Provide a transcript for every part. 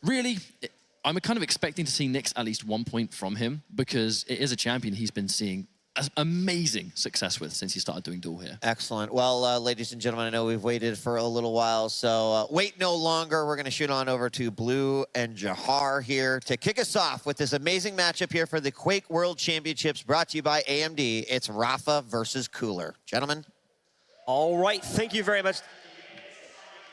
Really, I'm kind of expecting to see Nyx at least 1 point from him because it is a champion he's been seeing amazing success with since he started doing duel here. Excellent. Well, ladies and gentlemen, I know we've waited for a little while, so wait no longer. We're going to shoot on over to Blue and Jahar here to kick us off with this amazing matchup here for the Quake World Championships brought to you by AMD. It's Rapha versus Cooler. Gentlemen. All right, thank you very much.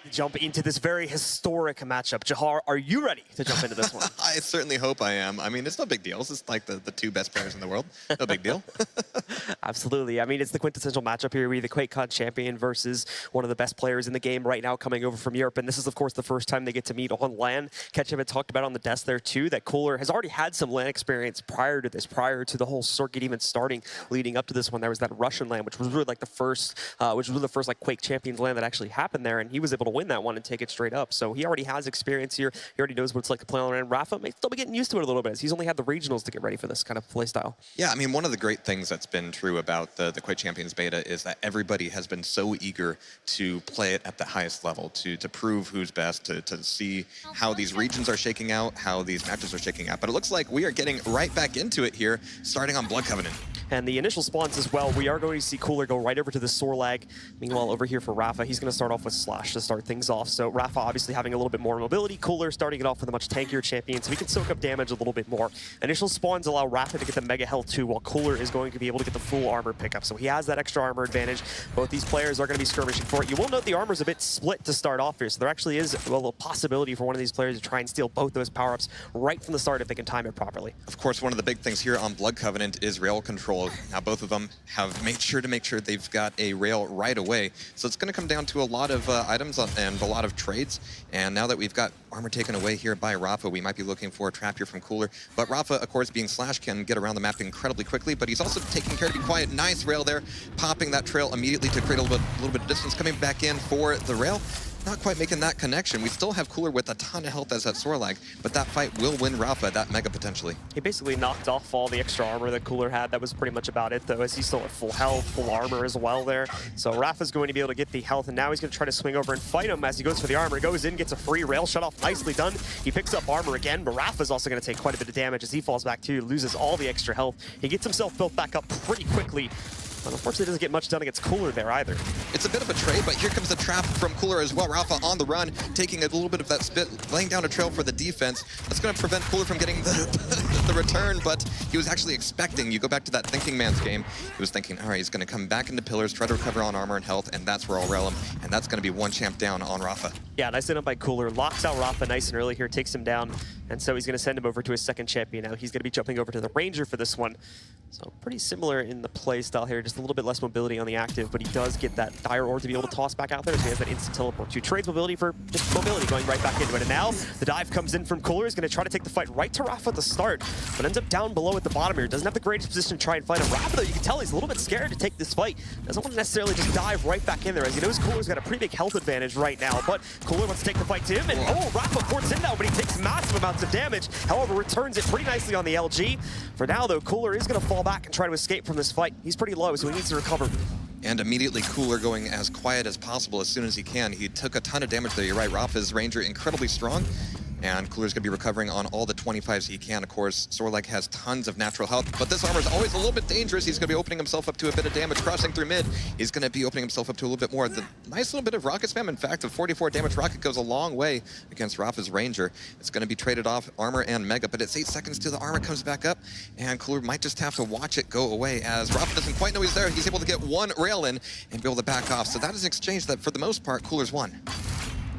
Jump into this very historic matchup. Jahar, are you ready to jump into this one? I certainly hope I am. I mean, it's no big deal. It's just like the two best players in the world. No big deal. Absolutely. I mean, it's the quintessential matchup here. We're the QuakeCon champion versus one of the best players in the game right now coming over from Europe. And this is, of course, the first time they get to meet on LAN. Ketchup had talked about on the desk there, too, that Cooler has already had some LAN experience prior to this, prior to the whole circuit even starting leading up to this one. There was that Russian LAN, which was really like the first, like Quake Champions LAN that actually happened there. And he was able to win that one and take it straight up. So he already has experience here. He already knows what it's like to play on LAN. Rapha may still be getting used to it a little bit. He's only had the regionals to get ready for this kind of play style. Yeah, I mean, one of the great things that's been true about the Quake Champions beta is that everybody has been so eager to play it at the highest level, to prove who's best, to see how these regions are shaking out, how these matches are shaking out. But it looks like we are getting right back into it here, starting on Blood Covenant. And the initial spawns as well, we are going to see Cooler go right over to the Sorlag. Meanwhile, over here for Rapha, he's going to start off with Slash to start things off. So Rapha obviously having a little bit more mobility. Cooler starting it off with a much tankier champion, so he can soak up damage a little bit more. Initial spawns allow Rapha to get the Mega Health too, while Cooler is going to be able to get the full armor pickup. So he has that extra armor advantage. Both these players are going to be skirmishing for it. You will note the armor's a bit split to start off here, so there actually is a possibility for one of these players to try and steal both those power-ups right from the start if they can time it properly. Of course, one of the big things here on Blood Covenant is rail control. Now, both of them have made sure they've got a rail right away. So it's going to come down to a lot of items and a lot of trades. And now that we've got armor taken away here by Rapha, we might be looking for a trap here from Cooler. But Rapha, of course, being Slash, can get around the map incredibly quickly, but he's also taking care to be quiet. Nice rail there, popping that trail immediately to create a little bit of distance, coming back in for the rail. Not quite making that connection. We still have Cooler with a ton of health as that Sorlag, but that fight will win Rapha, that Mega potentially. He basically knocked off all the extra armor that Cooler had. That was pretty much about it, though, as he's still at full health, full armor as well there. So Rapha's going to be able to get the health, and now he's going to try to swing over and fight him as he goes for the armor. He goes in, gets a free rail shut off. Nicely done. He picks up armor again, but Rapha's also going to take quite a bit of damage as he falls back too, loses all the extra health. He gets himself built back up pretty quickly. But unfortunately, doesn't get much done against Cooler there either. It's a bit of a trade, but here comes the trap from Cooler as well. Rapha on the run, taking a little bit of that spit, laying down a trail for the defense. That's going to prevent Cooler from getting the return, but he was actually expecting. You go back to that thinking man's game. He was thinking, all right, he's going to come back into pillars, try to recover on armor and health, and that's where I'll rail him. And that's going to be one champ down on Rapha. Yeah, nice done by Cooler. Locks out Rapha nice and early here, takes him down. And so he's going to send him over to his second champion now. He's going to be jumping over to the Ranger for this one. So pretty similar in the play style here, just a little bit less mobility on the active, but he does get that Dire Orb to be able to toss back out there, so he has that instant teleport too. Trades mobility for just mobility, going right back into it. And now the dive comes in from Cooler. He's going to try to take the fight right to Rapha at the start, but ends up down below at the bottom here. Doesn't have the greatest position to try and fight him. Rapha, though, you can tell he's a little bit scared to take this fight. Doesn't want to necessarily just dive right back in there, as he knows Cooler's got a pretty big health advantage right now, but Cooler wants to take the fight to him, and Rapha ports in now, but he takes massive amounts of damage. However, returns it pretty nicely on the LG. For now, though, Cooler is going to fall back and try to escape from this fight. He's pretty low, so he needs to recover. And immediately Cooler going as quiet as possible as soon as he can. He took a ton of damage there. You're right, Rapha's Ranger incredibly strong. And Cooler's going to be recovering on all the 25s he can. Of course, Sorlag has tons of natural health, but this armor is always a little bit dangerous. He's going to be opening himself up to a bit of damage. Crossing through mid, he's going to be opening himself up to a little bit more. The nice little bit of rocket spam. In fact, a 44 damage rocket goes a long way against Rapha's Ranger. It's going to be traded off armor and Mega, but it's 8 seconds till the armor comes back up, and Cooler might just have to watch it go away as Rapha doesn't quite know he's there. He's able to get one rail in and be able to back off. So that is an exchange that, for the most part, Cooler's won.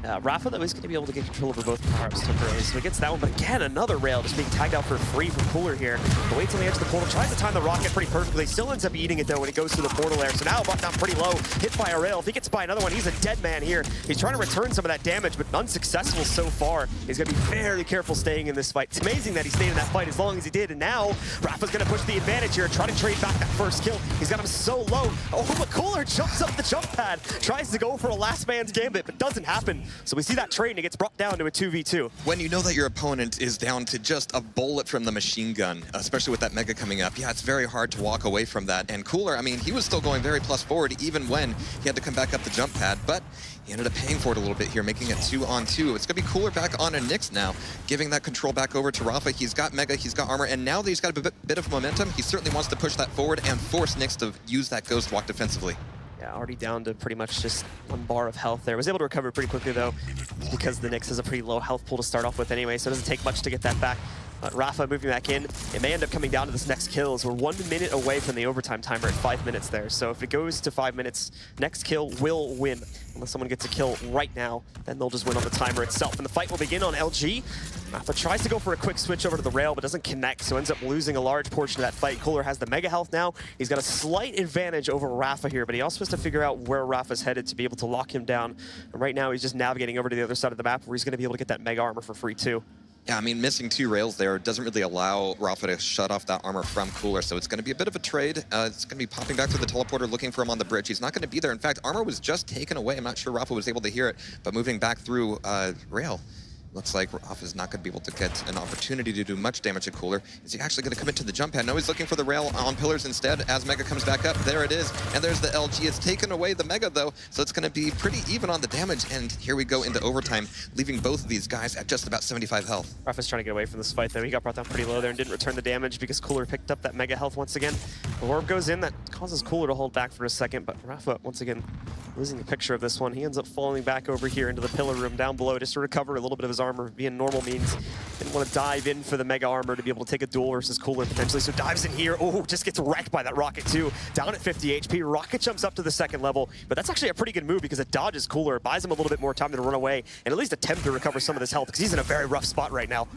Rapha, though, is going to be able to get control over both power-ups temporarily, so he gets that one, but again, another rail just being tagged out for free from Cooler here. But waits on the edge of the portal, tries to time the rocket pretty perfectly, still ends up eating it, though, when it goes through the portal there. So now brought down pretty low, hit by a rail. If he gets by another one, he's a dead man here. He's trying to return some of that damage, but unsuccessful so far. He's going to be very careful staying in this fight. It's amazing that he stayed in that fight as long as he did, and now Rapha's going to push the advantage here, try to trade back that first kill. He's got him so low. Oh, but Cooler jumps up the jump pad, tries to go for a last man's gambit, but doesn't happen. So we see that trade and it gets brought down to a 2v2. When you know that your opponent is down to just a bullet from the machine gun, especially with that Mega coming up, yeah, it's very hard to walk away from that. And Cooler, I mean, he was still going very plus forward even when he had to come back up the jump pad, but he ended up paying for it a little bit here, making it 2-on-2. It's going to be Cooler back on a Nyx now, giving that control back over to Rapha. He's got Mega, he's got armor, and now that he's got a bit of momentum, he certainly wants to push that forward and force Nyx to use that Ghost Walk defensively. Yeah, already down to pretty much just 1 bar of health there. Was able to recover pretty quickly though, because the Nyx has a pretty low health pool to start off with anyway, so it doesn't take much to get that back. But Rapha moving back in, it may end up coming down to this next kill as we're 1 minute away from the overtime timer at 5 minutes there. So if it goes to 5 minutes, next kill will win. Unless someone gets a kill right now, then they'll just win on the timer itself. And the fight will begin on LG. Rapha tries to go for a quick switch over to the rail, but doesn't connect, so ends up losing a large portion of that fight. Cooler has the Mega health now. He's got a slight advantage over Rapha here, but he also has to figure out where Rapha's headed to be able to lock him down. And right now, he's just navigating over to the other side of the map where he's going to be able to get that Mega armor for free too. Yeah, I mean, missing 2 rails there doesn't really allow Rapha to shut off that armor from Cooler, so it's going to be a bit of a trade. It's going to be popping back to the teleporter, looking for him on the bridge. He's not going to be there. In fact, armor was just taken away. I'm not sure Rapha was able to hear it, but moving back through rail. Looks like Rapha's not going to be able to get an opportunity to do much damage to Cooler. Is he actually going to come into the jump pad? No, he's looking for the rail on pillars instead as Mega comes back up. There it is. And there's the LG. It's taken away the Mega, though, so it's going to be pretty even on the damage. And here we go into overtime, leaving both of these guys at just about 75 health. Rapha's trying to get away from this fight, though. He got brought down pretty low there and didn't return the damage because Cooler picked up that Mega health once again. The orb goes in. That causes Cooler to hold back for a second, but Rapha, once again, losing the picture of this one. He ends up falling back over here into the pillar room down below just to recover a little bit of his armor, being normal means. Didn't want to dive in for the Mega armor to be able to take a duel versus Cooler potentially, so dives in here. Oh, just gets wrecked by that Rocket too. Down at 50 HP, Rocket jumps up to the 2nd level, but that's actually a pretty good move because it dodges Cooler, buys him a little bit more time to run away, and at least attempt to recover some of this health because he's in a very rough spot right now.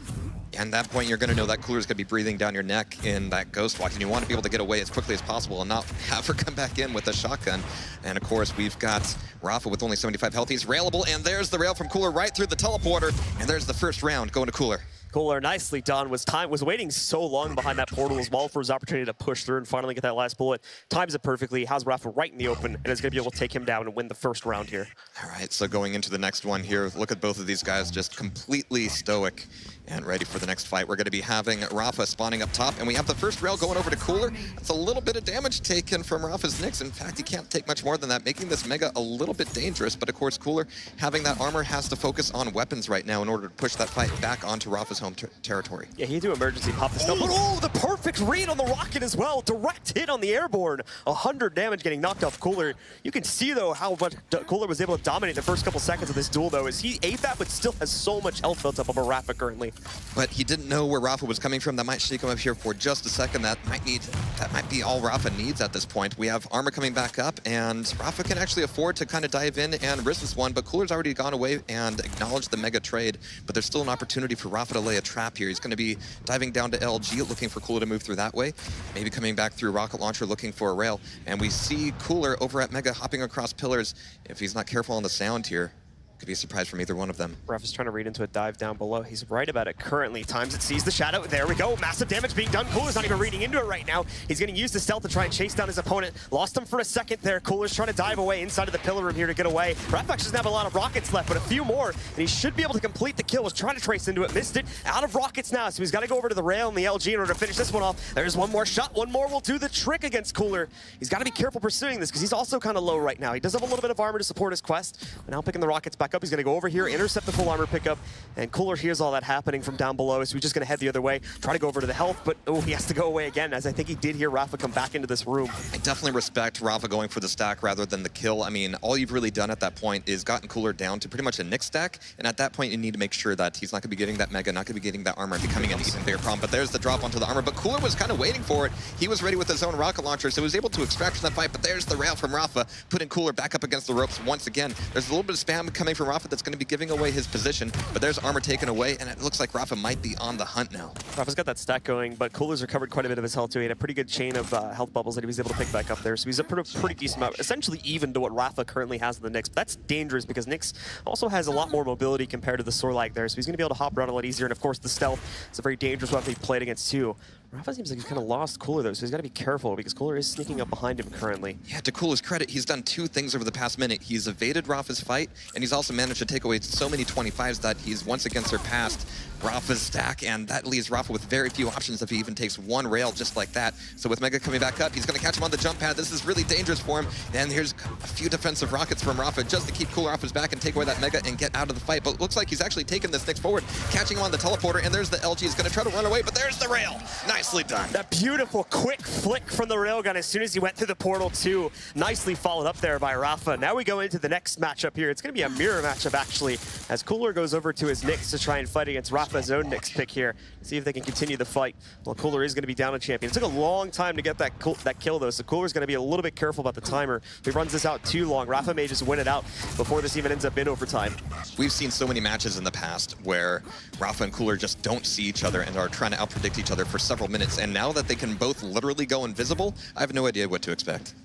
And at that point, you're going to know that Cooler's going to be breathing down your neck in that Ghost Walk, and you want to be able to get away as quickly as possible and not have her come back in with a shotgun. And of course, we've got Rapha with only 75 health. He's railable, and there's the rail from Cooler right through the teleporter, and there's the first round going to Cooler. Cooler, nicely done. Was waiting so long behind that portal as well for his opportunity to push through and finally get that last bullet. Times it perfectly, has Rapha right in the open, and is going to be able to take him down and win the first round here. All right, so going into the next one here, look at both of these guys just completely stoic and ready for the next fight. We're going to be having Rapha spawning up top, and we have the first rail going over to Cooler. That's a little bit of damage taken from Rapha's Nyx. In fact, he can't take much more than that, making this Mega a little bit dangerous. But of course, Cooler, having that armor, has to focus on weapons right now in order to push that fight back onto Rapha's home territory. Yeah, he do emergency pop the snow, but oh, the perfect read on the Rocket as well. Direct hit on the airborne. 100 damage getting knocked off Cooler. You can see, though, how much Cooler was able to dominate the first couple seconds of this duel, though, as he ate that, but still has so much health built up over Rapha currently. But he didn't know where Rapha was coming from. That might sneak him up here for just a second. That might be all Rapha needs at this point. We have armor coming back up, and Rapha can actually afford to kind of dive in and risk this one, but Cooler's already gone away and acknowledged the Mega trade, but there's still an opportunity for Rapha to lay a trap here. He's going to be diving down to LG, looking for Cooler to move through that way, maybe coming back through Rocket Launcher, looking for a rail, and we see Cooler over at Mega hopping across pillars. If he's not careful on the sound here, could be a surprise from either one of them. Rapha's trying to read into a dive down below. He's right about it currently. Times it sees the shadow. There we go. Massive damage being done. Cooler's not even reading into it right now. He's going to use the stealth to try and chase down his opponent. Lost him for a second there. Cooler's trying to dive away inside of the pillar room here to get away. Rapha actually doesn't have a lot of rockets left, but a few more, and he should be able to complete the kill. Was trying to trace into it, missed it. Out of rockets now, so he's got to go over to the rail and the LG in order to finish this one off. There's one more shot. One more will do the trick against Cooler. He's got to be careful pursuing this because he's also kind of low right now. He does have a little bit of armor to support his quest, but now picking the rockets back up. He's going to go over here, intercept the full armor pickup, and Cooler hears all that happening from down below, so he's just going to head the other way, try to go over to the health, but oh, he has to go away again, as I think he did hear Rapha come back into this room. I definitely respect Rapha going for the stack rather than the kill. I mean, all you've really done at that point is gotten Cooler down to pretty much a Nyx stack, and at that point you need to make sure that he's not going to be getting that Mega, not going to be getting that armor, becoming an even bigger problem. But there's the drop onto the armor, but Cooler was kind of waiting for it. He was ready with his own rocket launcher, so he was able to extract from that fight, but there's the rail from Rapha, putting Cooler back up against the ropes once again. There's a little bit of spam coming from Rapha that's going to be giving away his position, but there's armor taken away, and it looks like Rapha might be on the hunt now. Rapha's got that stack going, but Cooler's recovered quite a bit of his health too. He had a pretty good chain of health bubbles that he was able to pick back up there, so he's a pretty decent amount, essentially even to what Rapha currently has in the Nyx. But that's dangerous because Nyx also has a lot more mobility compared to the Sorlag there, so he's going to be able to hop around a lot easier, and of course the stealth is a very dangerous weapon he played against too. Rapha seems like he's kind of lost Cooler though, so he's got to be careful because Cooler is sneaking up behind him currently. Yeah, to Cooler's credit, he's done two things over the past minute. He's evaded Rapha's fight, and he's also managed to take away so many 25s that he's once again surpassed Rapha's stack, and that leaves Rapha with very few options if he even takes one rail just like that. So with Mega coming back up, he's going to catch him on the jump pad. This is really dangerous for him, and here's a few defensive rockets from Rapha just to keep Cooler off his back and take away that Mega and get out of the fight. But it looks like he's actually taking this Nyx forward, catching him on the teleporter, and there's the LG. He's going to try to run away, but there's the rail. Nicely done. That beautiful quick flick from the railgun as soon as he went through the portal too. Nicely followed up there by Rapha. Now we go into the next matchup here. It's going to be a mirror matchup actually, as Cooler goes over to his Nyx to try and fight against Rapha's own Nyx pick here. See if they can continue the fight. Well, Cooler is going to be down a champion. It took a long time to get that kill though, so Cooler's going to be a little bit careful about the timer. If he runs this out too long, Rapha may just win it out before this even ends up in overtime. We've seen so many matches in the past where Rapha and Cooler just don't see each other and are trying to outpredict each other for several minutes, and now that they can both literally go invisible, I have no idea what to expect.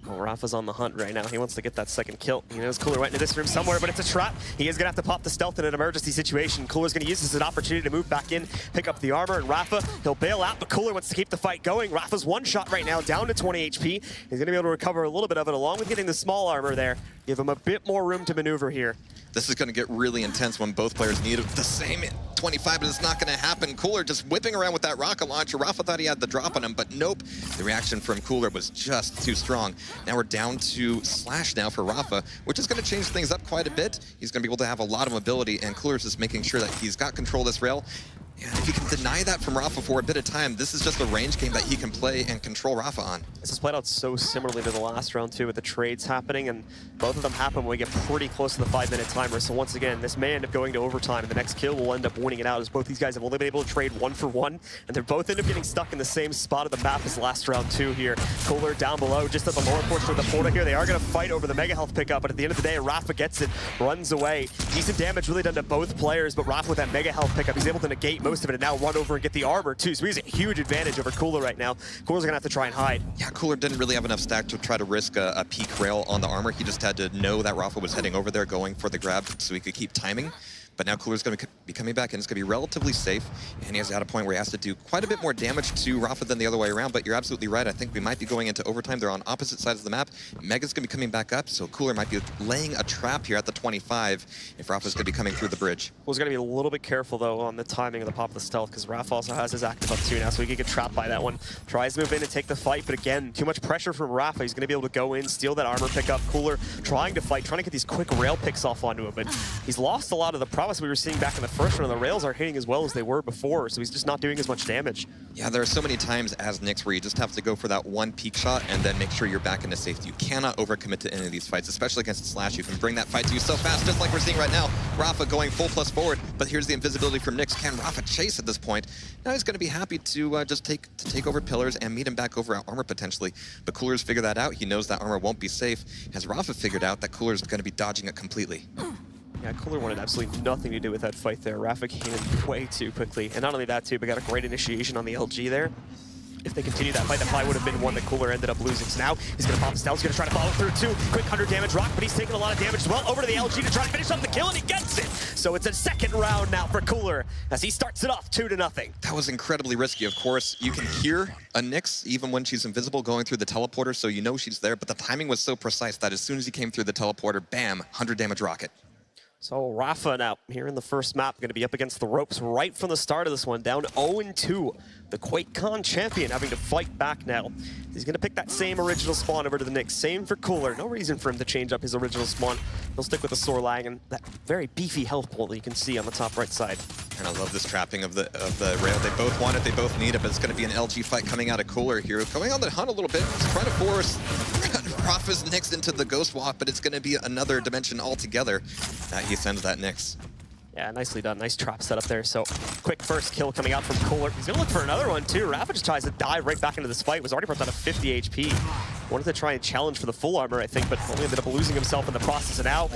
Well, Rapha's on the hunt right now. He wants to get that second kill. He knows Cooler went into this room somewhere, but it's a trap. He is going to have to pop the stealth in an emergency situation. Cooler's going to use this as an opportunity to move back in, pick up the armor, and Rapha, he'll bail out, but Cooler wants to keep the fight going. Rapha's one shot right now, down to 20 HP. He's going to be able to recover a little bit of it, along with getting the small armor there. Give him a bit more room to maneuver here. This is going to get really intense when both players need the same 25, but it's not going to happen. Cooler just whipping around with that rocket launcher. Rapha thought he had the drop on him, but nope. The reaction from Cooler was just too strong. Now we're down to Slash now for Rapha, which is going to change things up quite a bit. He's going to be able to have a lot of mobility, and Cooler's just making sure that he's got control of this rail. And if he can deny that from Rapha for a bit of time, this is just a range game that he can play and control Rapha on. This has played out so similarly to the last round too, with the trades happening, and both of them happen when we get pretty close to the 5-minute timer. So once again, this may end up going to overtime, and the next kill will end up winning it out, as both these guys have only been able to trade 1 for 1, and they're both end up getting stuck in the same spot of the map as last round too here. Cooler down below, just at the lower portion of the portal here. They are going to fight over the Mega Health pickup, but at the end of the day, Rapha gets it, runs away. Decent damage really done to both players, but Rapha with that Mega Health pickup, he's able to negate most of it and now run over and get the armor too, so he's a huge advantage over Cooler right now. Cooler's gonna have to try and hide. Yeah, Cooler didn't really have enough stack to try to risk a peak rail on the armor. He just had to know that Rapha was heading over there, going for the grab so he could keep timing. But now Cooler's going to be coming back, and it's going to be relatively safe, and he has at a point where he has to do quite a bit more damage to Rapha than the other way around, but you're absolutely right. I think we might be going into overtime. They're on opposite sides of the map. Mega's going to be coming back up, so Cooler might be laying a trap here at the 25 if Rapha's going to be coming through the bridge. Cool's going to be a little bit careful, though, on the timing of the pop of the stealth, because Rapha also has his active up too now, so he could get trapped by that one. Tries to move in and take the fight, but again, too much pressure from Rapha. He's going to be able to go in, steal that armor pickup. Cooler trying to fight, trying to get these quick rail picks off onto him, but he's lost a lot of the prowess we were seeing back in the first one. The rails aren't hitting as well as they were before, so he's just not doing as much damage. Yeah, there are so many times as Nyx where you just have to go for that one peak shot and then make sure you're back into safety. You cannot overcommit to any of these fights, especially against Slash. You can bring that fight to you so fast, just like we're seeing right now. Rapha going full plus forward, but here's the invisibility from Nyx. Can Rapha chase at this point? Now he's going to be happy to just take over pillars and meet him back over at armor potentially. But Cooler's figured that out. He knows that armor won't be safe. Has Rapha figured out that Cooler's going to be dodging it completely? Yeah, Cooler wanted absolutely nothing to do with that fight there. Rapha came in way too quickly. And not only that too, but got a great initiation on the LG there. If they continue that fight, that probably would have been one that Cooler ended up losing. So now he's going to pop his stealth. He's going to try to follow through too. Quick 100 damage rock, but he's taking a lot of damage as well. Over to the LG to try to finish up the kill, and he gets it. So it's a second round now for Cooler as he starts it off 2-0. That was incredibly risky. Of course, you can hear a Nyx even when she's invisible going through the teleporter, so you know she's there. But the timing was so precise that as soon as he came through the teleporter, bam, 100 damage rocket. So Rapha now, here in the first map, going to be up against the ropes right from the start of this one, down 0-2. The QuakeCon champion having to fight back now. He's going to pick that same original spawn over to the Nyx. Same for Cooler. No reason for him to change up his original spawn. He'll stick with the Sorlag and that very beefy health pool that you can see on the top right side. And I love this trapping of the rail. They both want it, they both need it, but it's going to be an LG fight coming out of Cooler here. Going on the hunt a little bit, he's trying to force Rapha's Nyx into the Ghost Walk, but it's going to be another dimension altogether. He sends that Nyx. Yeah, nicely done. Nice trap setup there. So quick first kill coming out from Cooler. He's going to look for another one too. Rapha just tries to dive right back into this fight. Was already brought down to 50 HP. Wanted to try and challenge for the full armor, I think, but only ended up losing himself in the process, and out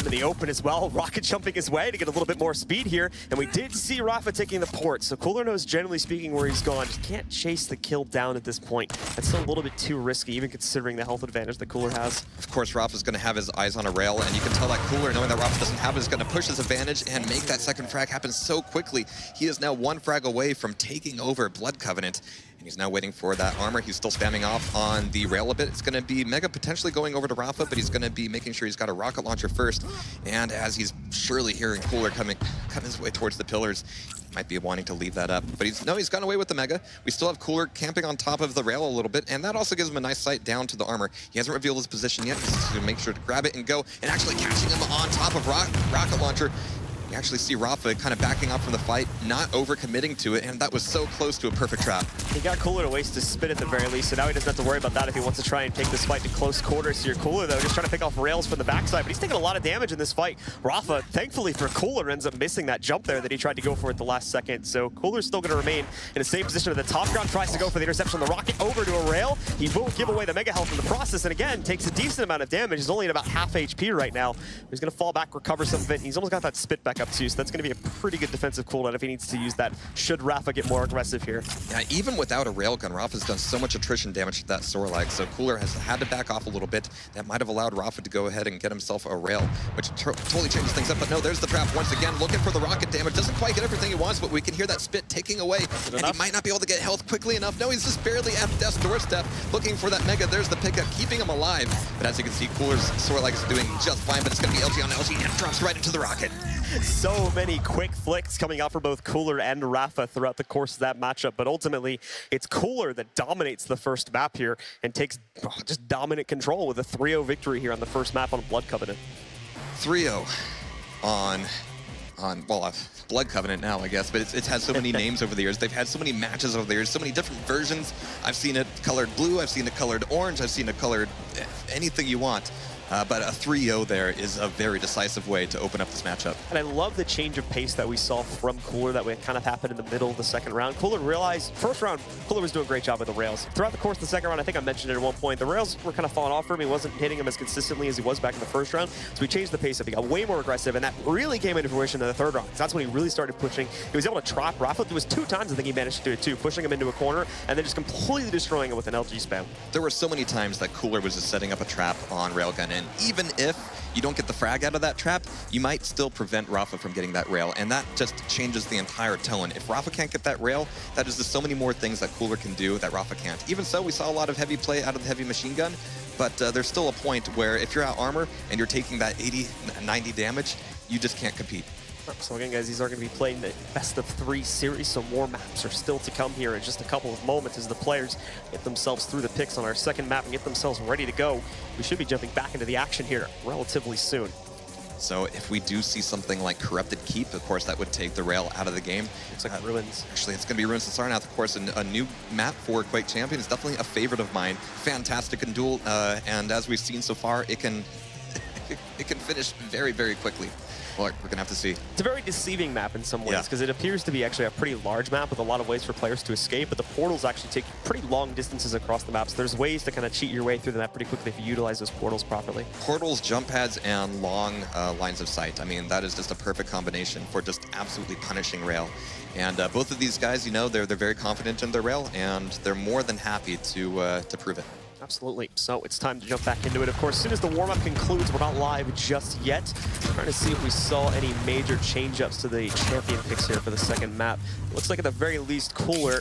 in the open as well. Rocket jumping his way to get a little bit more speed here, and we did see Rapha taking the port, so Cooler knows, generally speaking, where he's gone. Just can't chase the kill down at this point. That's still a little bit too risky, even considering the health advantage that Cooler has. Of course, Rapha's going to have his eyes on a rail, and you can tell that Cooler, knowing that Rapha doesn't have it, is going to push his advantage and make that second frag happen so quickly. He is now one frag away from taking over Blood Covenant, and he's now waiting for that armor. He's still spamming off on the rail a bit. It's going to be Mega potentially going over to Rapha, but he's going to be making sure he's got a rocket launcher first. And as he's surely hearing Cooler coming his way towards the pillars, he might be wanting to leave that up. But he's gone away with the Mega. We still have Cooler camping on top of the rail a little bit, and that also gives him a nice sight down to the armor. He hasn't revealed his position yet. He's going to make sure to grab it and go, and actually catching him on top of rocket launcher. You actually see Rapha kind of backing up from the fight, not overcommitting to it, and that was so close to a perfect trap. He got Cooler to waste his spin at the very least, so now he doesn't have to worry about that if he wants to try and take this fight to close quarters here. Cooler, though, just trying to pick off rails from the backside, but he's taking a lot of damage in this fight. Rapha, thankfully for Cooler, ends up missing that jump there that he tried to go for at the last second, so Cooler's still going to remain in a safe position at the top ground, tries to go for the interception on the rocket over to a rail. He won't give away the Mega Health in the process, and again, takes a decent amount of damage. He's only at about half HP right now. He's going to fall back, recover some of it, and he's almost got that spit back up too, so that's going to be a pretty good defensive cooldown if he needs to use that, should Rapha get more aggressive here. Yeah, even without a railgun, Rapha's done so much attrition damage to that Sorlag, so Cooler has had to back off a little bit. That might have allowed Rapha to go ahead and get himself a rail, which totally changes things up, but no, there's the trap once again, looking for the rocket damage. Doesn't quite get everything he wants, but we can hear that spit taking away, and he might not be able to get health quickly enough. No, he's just barely at death's doorstep, looking for that Mega. There's the pickup, keeping him alive, but as you can see, Cooler's Sorlag is doing just fine, but it's going to be LG on LG, and drops right into the rocket. So many quick flicks coming out for both Cooler and Rapha throughout the course of that matchup, but ultimately it's Cooler that dominates the first map here and takes just dominant control with a 3-0 victory here on the first map on Blood Covenant. 3-0 on Blood Covenant now, I guess, but it's had so many names over the years. They've had so many matches over the years, so many different versions. I've seen it colored blue, I've seen it colored orange, I've seen it colored anything you want. But a 3-0 there is a very decisive way to open up this matchup. And I love the change of pace that we saw from Cooler that kind of happened in the middle of the second round. Cooler realized, first round, Cooler was doing a great job with the rails. Throughout the course of the second round, I think I mentioned it at one point, the rails were kind of falling off for him. He wasn't hitting him as consistently as he was back in the first round. So we changed the pace up. He got way more aggressive, and that really came into fruition in the third round. That's when he really started pushing. He was able to trap Rapha. It was 2 times I think he managed to do it too, pushing him into a corner and then just completely destroying him with an LG spam. There were so many times that Cooler was just setting up a trap on Railgun, and even if you don't get the frag out of that trap, you might still prevent Rapha from getting that rail, and that just changes the entire tone. If Rapha can't get that rail, that is just so many more things that Cooler can do that Rapha can't. Even so, we saw a lot of heavy play out of the heavy machine gun, but there's still a point where if you're out armor and you're taking that 80, 90 damage, you just can't compete. So again, guys, these are going to be playing the best of 3 series, so more maps are still to come here in just a couple of moments as the players get themselves through the picks on our second map and get themselves ready to go. We should be jumping back into the action here relatively soon. So if we do see something like Corrupted Keep, of course, that would take the rail out of the game. It's like Ruins. Actually, it's going to be Ruins and Sarnath, of course, a new map for Quake Champions. Definitely a favorite of mine. Fantastic in duel, and as we've seen so far, it can finish very, very quickly. Well, we're going to have to see. It's a very deceiving map in some ways, because it appears to be actually a pretty large map with a lot of ways for players to escape, but the portals actually take pretty long distances across the map, so there's ways to kind of cheat your way through the map pretty quickly if you utilize those portals properly. Portals, jump pads, and long lines of sight. I mean, that is just a perfect combination for just absolutely punishing Rail. And both of these guys, you know, they're very confident in their Rail, and they're more than happy to prove it. Absolutely. So it's time to jump back into it. Of course, as soon as the warm-up concludes, we're not live just yet. Trying to see if we saw any major change-ups to the champion picks here for the second map. Looks like at the very least, Cooler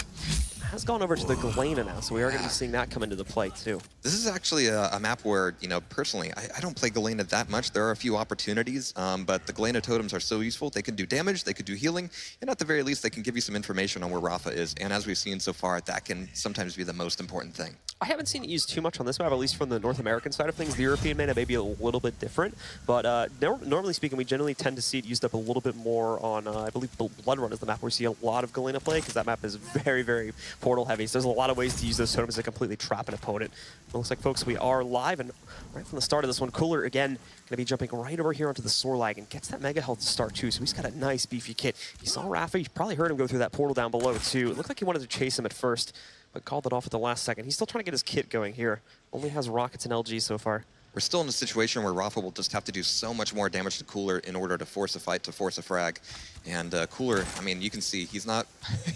has gone over to the Galena now, so we are going to be seeing that come into the play too. This is actually a map where, you know, personally, I don't play Galena that much. There are a few opportunities, but the Galena totems are so useful. They can do damage, they can do healing, and at the very least, they can give you some information on where Rapha is. And as we've seen so far, that can sometimes be the most important thing. I haven't seen it used too much on this map, at least from the North American side of things. The European meta may be a little bit different, but normally speaking, we generally tend to see it used up a little bit more on, I believe, Blood Run is the map where we see a lot of Galena play, because that map is very, very portal heavy. So there's a lot of ways to use those totems to completely trap an opponent. It looks like, folks, we are live, and right from the start of this one, Cooler, again, going to be jumping right over here onto the Sorlag and gets that Mega Health to start, too. So he's got a nice, beefy kit. He saw Rapha. You probably heard him go through that portal down below, too. It looked like he wanted to chase him at first. but called it off at the last second. He's still trying to get his kit going here. Only has rockets and LG so far. We're still in a situation where Rapha will just have to do so much more damage to Cooler in order to force a fight, to force a frag. And Cooler, I mean, you can see he's not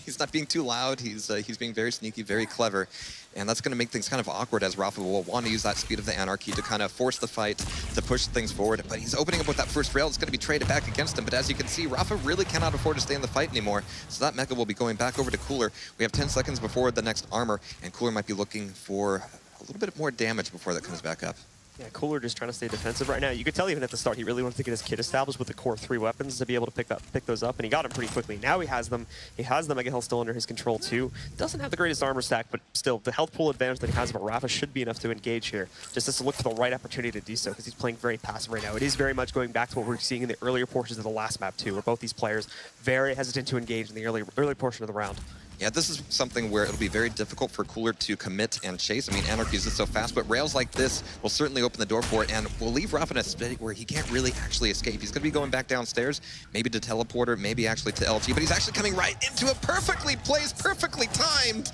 he's not being too loud. He's being very sneaky, very clever. And that's going to make things kind of awkward as Rapha will want to use that speed of the Anarchy to kind of force the fight, to push things forward. But he's opening up with that first rail. It's going to be traded back against him. But as you can see, Rapha really cannot afford to stay in the fight anymore. So that Mega will be going back over to Cooler. We have 10 seconds before the next armor, and Cooler might be looking for a little bit more damage before that comes back up. Yeah, Cooler just trying to stay defensive right now. You could tell even at the start he really wanted to get his kit established with the core 3 weapons to be able to pick those up, and he got them pretty quickly. Now he has them. He has the Mega Health still under his control too. Doesn't have the greatest armor stack, but still, the health pool advantage that he has over Rapha should be enough to engage here. Just has to look for the right opportunity to do so, because he's playing very passive right now. It is very much going back to what we were seeing in the earlier portions of the last map too, where both these players very hesitant to engage in the early portion of the round. Yeah, this is something where it'll be very difficult for Cooler to commit and chase. I mean, Anarchy is just so fast, but rails like this will certainly open the door for it, and will leave Rapha in a state where he can't really actually escape. He's going to be going back downstairs, maybe to teleporter, maybe actually to LG, but he's actually coming right into a perfectly placed, perfectly timed.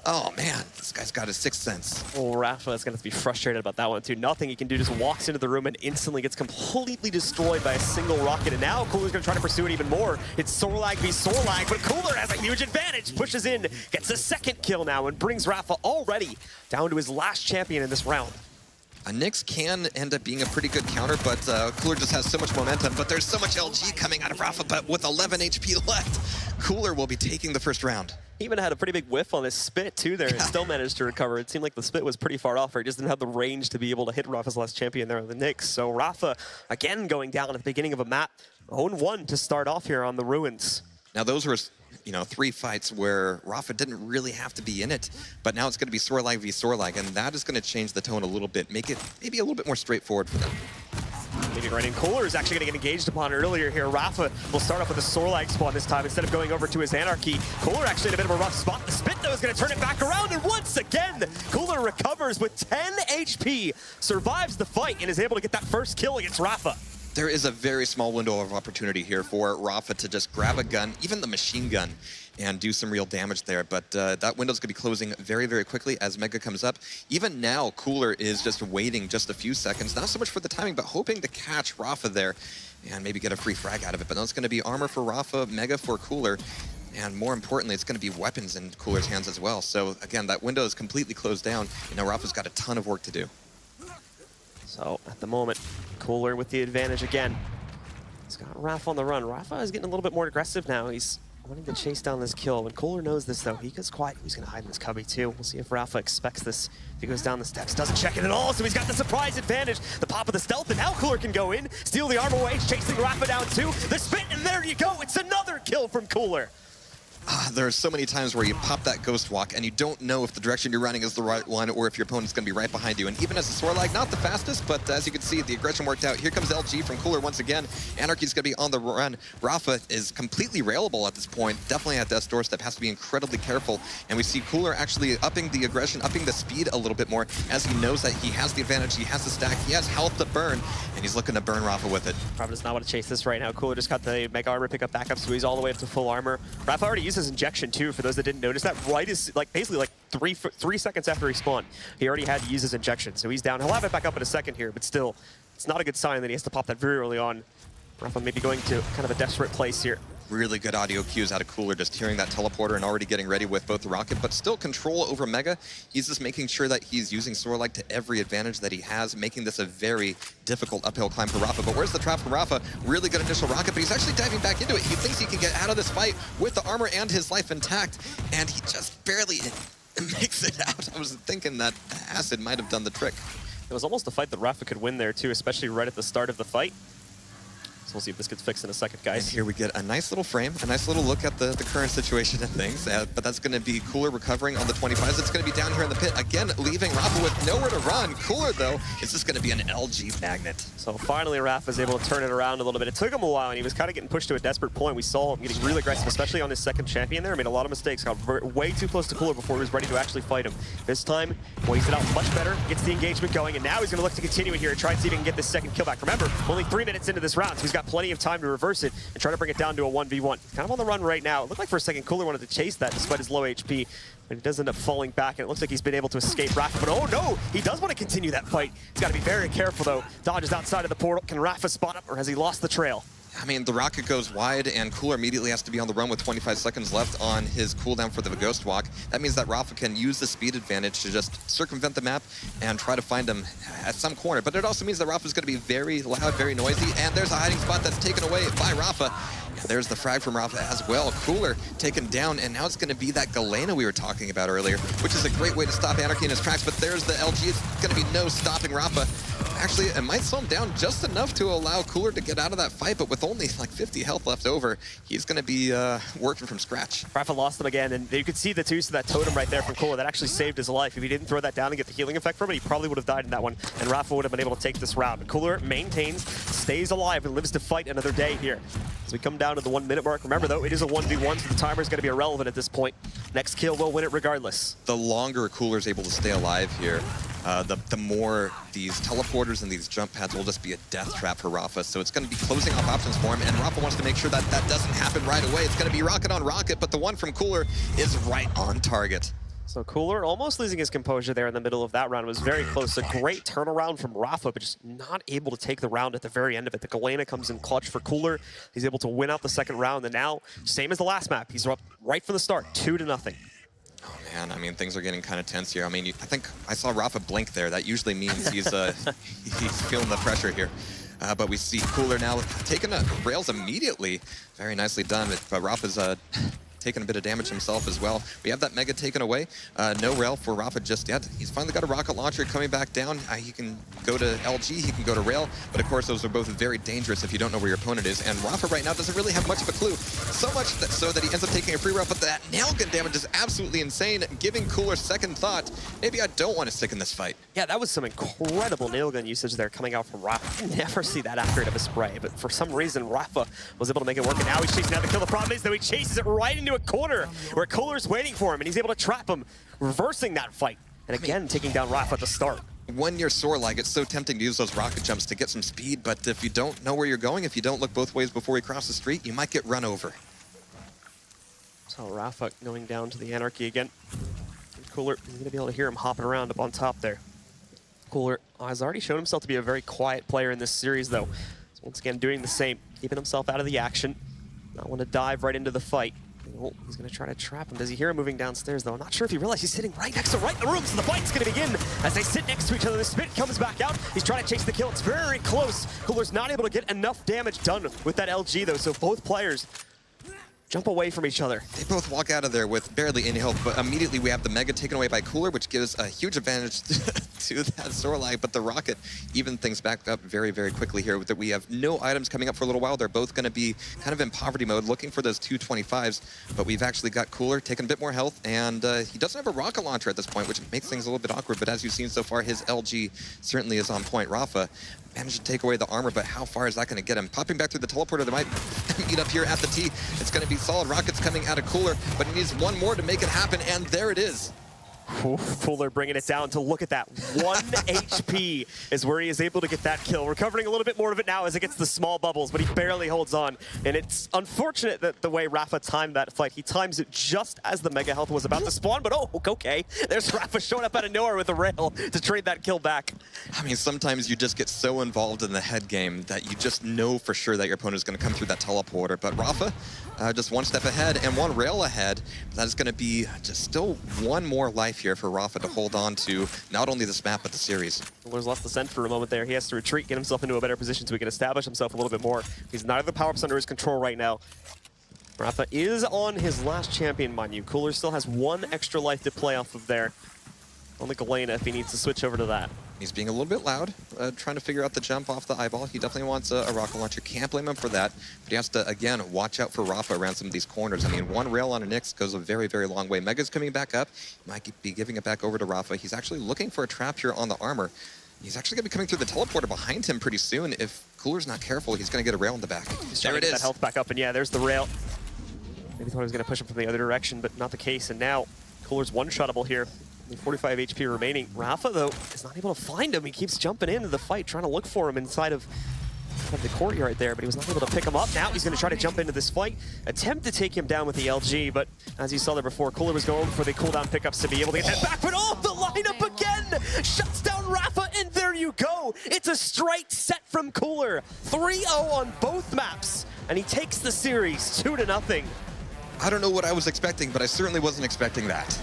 Oh man, this guy's got his sixth sense. Oh, Rapha is going to be frustrated about that one too. Nothing he can do, just walks into the room and instantly gets completely destroyed by a single rocket. And now Cooler's going to try to pursue it even more. It's Sorlag v Sorlag, but Cooler has a huge advantage. Pushes in, gets a second kill now, and brings Rapha already down to his last champion in this round. Nyx can end up being a pretty good counter, but Cooler just has so much momentum. But there's so much LG coming out of Rapha, but with 11 HP left, Cooler will be taking the first round. He even had a pretty big whiff on his spit too there, and still managed to recover. It seemed like the spit was pretty far off, or he just didn't have the range to be able to hit Rapha's last champion there on the Nyx. So Rapha, again, going down at the beginning of a map. 0-1 to start off here on the Ruins. Now those were, you know, 3 fights where Rapha didn't really have to be in it, but now it's going to be Sorlag v Sorlag, and that is going to change the tone a little bit, make it maybe a little bit more straightforward for them. Leading right in. Cooler is actually going to get engaged upon earlier here. Rapha will start off with a Sorlag spawn this time instead of going over to his Anarchy. Cooler actually in a bit of a rough spot. The spit, though, is going to turn it back around, and once again, Cooler recovers with 10 HP, survives the fight, and is able to get that first kill against Rapha. There is a very small window of opportunity here for Rapha to just grab a gun, even the machine gun, and do some real damage there. But that window's going to be closing very, very quickly as Mega comes up. Even now, Cooler is just waiting just a few seconds, not so much for the timing, but hoping to catch Rapha there and maybe get a free frag out of it. But now it's going to be armor for Rapha, Mega for Cooler, and more importantly, it's going to be weapons in Cooler's hands as well. So again, that window is completely closed down. You know, Rapha's got a ton of work to do. So at the moment, Cooler with the advantage again. He's got Rapha on the run. Rapha is getting a little bit more aggressive now. He's wanting to chase down this kill. When Cooler knows this, though, he goes quiet. He's going to hide in this cubby, too. We'll see if Rapha expects this. If he goes down the steps, doesn't check it at all, so he's got the surprise advantage. The pop of the stealth, and now Cooler can go in, steal the armor away, chasing Rapha down, too. The spit, and there you go. It's another kill from Cooler. There are so many times where you pop that Ghost Walk and you don't know if the direction you're running is the right one or if your opponent's going to be right behind you. And even as a Sorlag, not the fastest, but as you can see, the aggression worked out. Here comes LG from Cooler once again. Anarchy's going to be on the run. Rapha is completely railable at this point. Definitely at death's doorstep. Has to be incredibly careful. And we see Cooler actually upping the aggression, upping the speed a little bit more as he knows that he has the advantage, he has the stack, he has health to burn, and he's looking to burn Rapha with it. Rapha does not want to chase this right now. Cooler just got the Mega Armor pickup back up, so he's all the way up to full armor. Rapha already uses injection too, for those that didn't notice. That right is like basically like three seconds after he spawned. He already had to use his injection, so he's down. He'll have it back up in a second here, but still, it's not a good sign that he has to pop that very early on. Rapha may be going to kind of a desperate place here. Really good audio cues out of Cooler, just hearing that teleporter and already getting ready with both the rocket, but still control over Mega. He's just making sure that he's using Sorlag to every advantage that he has, making this a very difficult uphill climb for Rapha. But where's the trap for Rapha? Really good initial rocket, but he's actually diving back into it. He thinks he can get out of this fight with the armor and his life intact, and he just barely makes it out. I was thinking that acid might have done the trick. It was almost a fight that Rapha could win there too, especially right at the start of the fight. So we'll see if this gets fixed in a second, guys. And here we get a nice little frame, a nice little look at the current situation of things. But that's going to be Cooler recovering on the 25s. It's going to be down here in the pit, again, leaving Rapha with nowhere to run. Cooler, though, is just going to be an LG magnet. So finally, Rapha is able to turn it around a little bit. It took him a while, and he was kind of getting pushed to a desperate point. We saw him getting really aggressive, especially on his second champion there. Made a lot of mistakes, got way too close to Cooler before he was ready to actually fight him. This time, weighs it out much better, gets the engagement going, and now he's going to look to continue it here and try and see if he can get this second kill back. Remember, only 3 minutes into this round, so he's got got plenty of time to reverse it and try to bring it down to a 1v1. Kind of on the run right now. It looked like for a second Cooler wanted to chase that despite his low HP, but he does end up falling back, and it looks like he's been able to escape Rapha. But oh no, he does want to continue that fight. He's got to be very careful though. Dodges outside of the portal. Can Rapha spot him, or has he lost the trail? I mean, the rocket goes wide, and Cooler immediately has to be on the run with 25 seconds left on his cooldown for the Ghost Walk. That means that Rapha can use the speed advantage to just circumvent the map and try to find him at some corner. But it also means that Rapha's going to be very loud, very noisy, and there's a hiding spot that's taken away by Rapha. And there's the frag from Rapha as well. Cooler taken down, and now it's going to be that Galena we were talking about earlier, which is a great way to stop Anarchy in his tracks. But there's the LG. It's going to be no stopping Rapha. Actually, it might slow him down just enough to allow Cooler to get out of that fight, but with only like 50 health left over, he's going to be working from scratch. Rapha lost him again, and you could see the twos to that totem right there from Cooler. That actually saved his life. If he didn't throw that down and get the healing effect from it, he probably would have died in that one, and Rapha would have been able to take this round. But Cooler maintains, stays alive, and lives to fight another day here. As we come down to the 1 minute mark, remember though, it is a 1v1, so the timer is going to be irrelevant at this point. Next kill will win it regardless. The longer Cooler's able to stay alive here, the more these teleporters and these jump pads will just be a death trap for Rapha. So it's going to be closing off options for him, and Rapha wants to make sure that that doesn't happen right away. It's going to be rocket on rocket, but the one from Cooler is right on target. So Cooler almost losing his composure there in the middle of that round. Was very close. A great turnaround from Rapha, but just not able to take the round at the very end of it. The Galena comes in clutch for Cooler. He's able to win out the second round, and now, same as the last map, he's up right from the start, 2-0. Oh man, I mean, things are getting kind of tense here. I mean, I think I saw Rapha blink there. That usually means he's feeling the pressure here. But we see Cooler now taking rails immediately. Very nicely done, but Rapha's taking a bit of damage himself as well. We have that Mega taken away. No rail for Rapha just yet. He's finally got a rocket launcher coming back down. He can go to LG, he can go to rail, but of course those are both very dangerous if you don't know where your opponent is. And Rapha right now doesn't really have much of a clue. So much so that he ends up taking a free route, but that nail gun damage is absolutely insane, giving Cooler second thought. Maybe I don't want to stick in this fight. Yeah, that was some incredible nail gun usage there coming out from Rapha. You never see that accurate of a spray, but for some reason Rapha was able to make it work, and now he's chasing out the kill. The problem is that he chases it right into a corner where Cooler's waiting for him, and he's able to trap him, reversing that fight, and again taking down Rapha at the start. When you're Sorlag, it's so tempting to use those rocket jumps to get some speed, but if you don't know where you're going, if you don't look both ways before you cross the street, you might get run over. So Rapha going down to the Anarchy again. Cooler, you're going to be able to hear him hopping around up on top there. Cooler has already shown himself to be a very quiet player in this series, though. So once again, doing the same, keeping himself out of the action. Not want to dive right into the fight. Oh, he's going to try to trap him. Does he hear him moving downstairs, though? I'm not sure if he realized he's sitting right next to right in the room, so the fight's going to begin as they sit next to each other. The spit comes back out. He's trying to chase the kill. It's very close. Cooler's not able to get enough damage done with that LG, though, so both players jump away from each other. They both walk out of there with barely any health, but immediately we have the Mega taken away by Cooler, which gives a huge advantage to that Sorlag, but the Rocket even things back up very, very quickly here. That we have no items coming up for a little while. They're both going to be kind of in poverty mode, looking for those 225s, but we've actually got Cooler taking a bit more health, and he doesn't have a rocket launcher at this point, which makes things a little bit awkward, but as you've seen so far, his LG certainly is on point. Rapha managed to take away the armor, but how far is that going to get him? Popping back through the teleporter, they might meet up here at the T. It's going to be solid rockets coming out of Cooler, but he needs one more to make it happen, and there it is. Cooler bringing it down to look at that. 1 HP is where he is able to get that kill. Recovering a little bit more of it now as it gets the small bubbles, but he barely holds on. And it's unfortunate that the way Rapha timed that fight, he times it just as the Mega Health was about to spawn, but oh, okay. There's Rapha showing up out of nowhere with a rail to trade that kill back. I mean, sometimes you just get so involved in the head game that you just know for sure that your opponent is going to come through that teleporter. But Rapha, just one step ahead and one rail ahead. That is going to be just still one more life here for Rapha to hold on to not only this map, but the series. Cooler's lost the scent for a moment there. He has to retreat, get himself into a better position so he can establish himself a little bit more. He's neither of the power-ups under his control right now. Rapha is on his last champion, mind you. Cooler still has one extra life to play off of there. Only Galena if he needs to switch over to that. He's being a little bit loud, trying to figure out the jump off the eyeball. He definitely wants a rocket launcher. Can't blame him for that. But he has to, again, watch out for Rapha around some of these corners. I mean, one rail on a Nyx goes a very, very long way. Mega's coming back up. He might be giving it back over to Rapha. He's actually looking for a trap here on the armor. He's actually going to be coming through the teleporter behind him pretty soon. If Cooler's not careful, he's going to get a rail in the back. There it is. That health back up, and yeah, there's the rail. Maybe thought he was going to push him from the other direction, but not the case. And now Cooler's one-shottable here. 45 HP remaining. Rapha, though, is not able to find him. He keeps jumping into the fight, trying to look for him inside of of the courtyard there, but he was not able to pick him up. Now he's going to try to jump into this fight, attempt to take him down with the LG, but as you saw there before, Cooler was going for the cooldown pickups to be able to get that back, but oh, the lineup again! Shuts down Rapha, and there you go! It's a straight set from Cooler. 3-0 on both maps, and he takes the series 2-0. I don't know what I was expecting, but I certainly wasn't expecting that.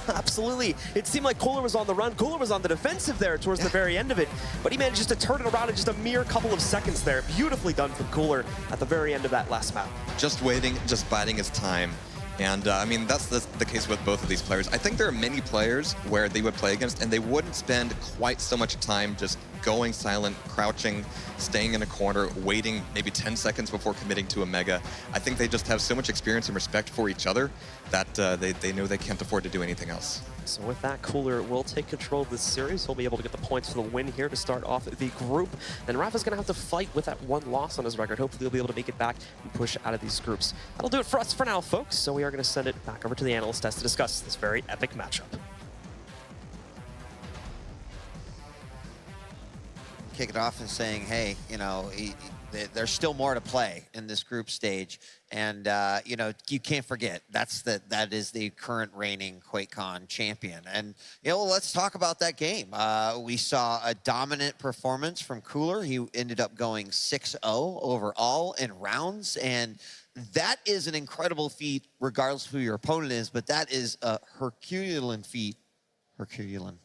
Absolutely. It seemed like Cooler was on the run. Cooler was on the defensive there towards the very end of it, but he managed to turn it around in just a mere couple of seconds there. Beautifully done from Cooler at the very end of that last map. Just waiting, just biding his time. And I mean, that's the case with both of these players. I think there are many players where they would play against and they wouldn't spend quite so much time just going silent, crouching, staying in a corner, waiting maybe 10 seconds before committing to a mega. I think they just have so much experience and respect for each other that they know they can't afford to do anything else. So with that, Cooler will take control of this series. He'll be able to get the points for the win here to start off the group. Then Rapha's going to have to fight with that one loss on his record. Hopefully he'll be able to make it back and push out of these groups. That'll do it for us for now, folks. So we are going to send it back over to the analyst desk to discuss this very epic matchup. Kick it off and saying, hey, you know, there's still more to play in this group stage. And, you know, you can't forget, that is the current reigning QuakeCon champion. And, you know, let's talk about that game. We saw a dominant performance from Cooler. He ended up going 6-0 overall in rounds. And that is an incredible feat, regardless of who your opponent is. But that is a Herculean feat. Herculean.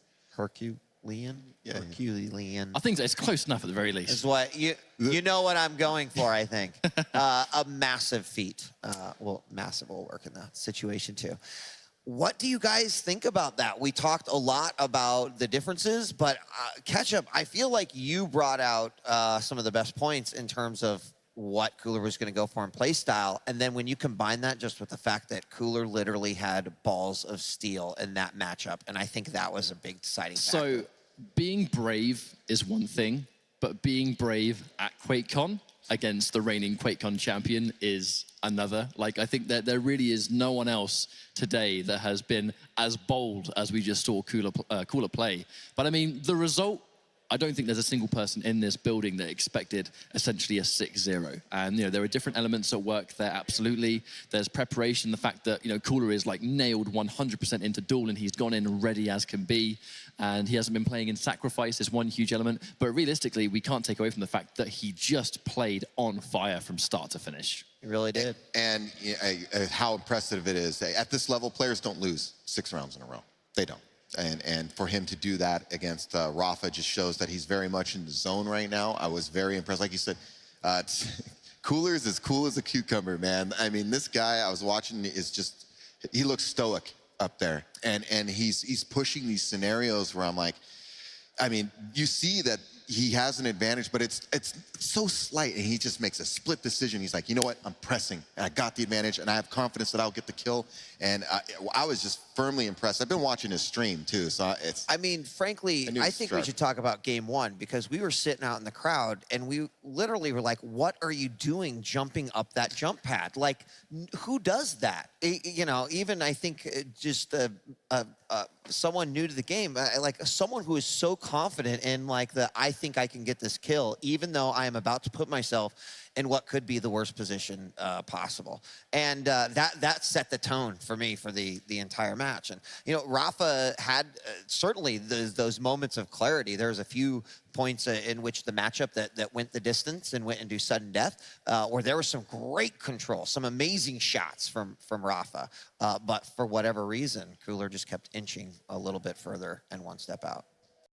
Yeah. Herculean. I think it's close enough at the very least. Is what you know what I'm going for, I think. A massive feat. Well, massive will work in that situation too. What do you guys think about that? We talked a lot about the differences, but Ketchup, I feel like you brought out some of the best points in terms of what Cooler was going to go for in play style. And then when you combine that just with the fact that Cooler literally had balls of steel in that matchup, and I think that was a big deciding factor. So being brave is one thing, but being brave at QuakeCon against the reigning QuakeCon champion is another. Like, I think that there really is no one else today that has been as bold as we just saw Cooler play. But I mean, the result, I don't think there's a single person in this building that expected essentially a 6-0. And, you know, there are different elements at work there, absolutely. There's preparation, the fact that, you know, Cooler is like nailed 100% into duel and he's gone in ready as can be. And he hasn't been playing in Sacrifice is one huge element. But realistically, we can't take away from the fact that he just played on fire from start to finish. He really did. And how impressive it is. At this level, players don't lose 6 rounds in a row. They don't. And for him to do that against Rapha just shows that he's very much in the zone right now. I was very impressed. Like you said, Cooler's as cool as a cucumber, man. I mean, this guy I was watching is just, he looks stoic up there. And he's pushing these scenarios where I'm like, I mean, you see that he has an advantage, but it's so slight, and he just makes a split decision. He's like, you know what, I'm pressing, and I got the advantage, and I have confidence that I'll get the kill. And I was just firmly impressed. I've been watching his stream too, so it's. I mean, frankly, I think we should talk about game one, because we were sitting out in the crowd, and we literally were like, what are you doing jumping up that jump pad? Like, who does that? You know, even I think just someone new to the game, like someone who is so confident in like I think I can get this kill, even though I am about to put myself in what could be the worst position possible. And that set the tone for me for the entire match. And, you know, Rapha had certainly those moments of clarity. There was a few points in which the matchup that went the distance and went into sudden death, where there was some great control, some amazing shots from Rapha. But for whatever reason, Cooler just kept inching a little bit further and one step out.